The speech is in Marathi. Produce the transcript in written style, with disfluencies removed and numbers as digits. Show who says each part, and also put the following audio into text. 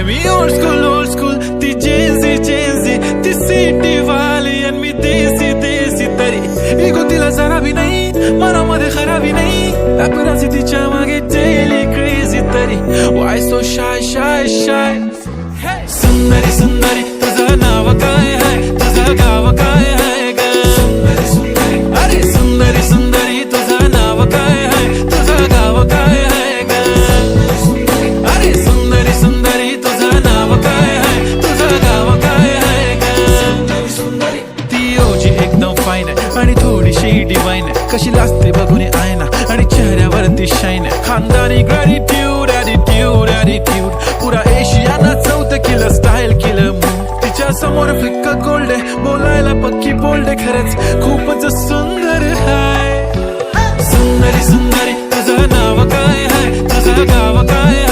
Speaker 1: मी ओल्ड स्कूल ती जेन्झी ती सिटी वाली आणि मी देसी तरी इगो तिला जरा भी नाही मनामध्ये खराबी नाही अपराधी तिच्या मागे डेली क्रेझी तरी वाय सो शाय सुंदरी तुझं नाव काय आहे तुझं गाव काय आहे ग अरे सुंदरी तुझं नाव काय आहे तुझं गाव काय आहे ग अरे सुंदरी तुझं नाव काय आहे तुझं गाव काय आहे ग ती ओजी एकदम फाईन आहे आणि थोडीशी डिवाइन आहे कशी लाजते बघून आयना आणि चेहऱ्यावरती शाईन आहे खानदानी ग्रॅटिट्यूड ॲटिट्यूड पुरा एशियाना चौथं किलं स्टाईल केलं तिच्या समोर फिक्का गोल्ड आहे बोलायला पक्की बोल्ड आहे खरंच खूपच सुंदर आहे सुंदरी तुझं नाव काय आहे तुझं गाव काय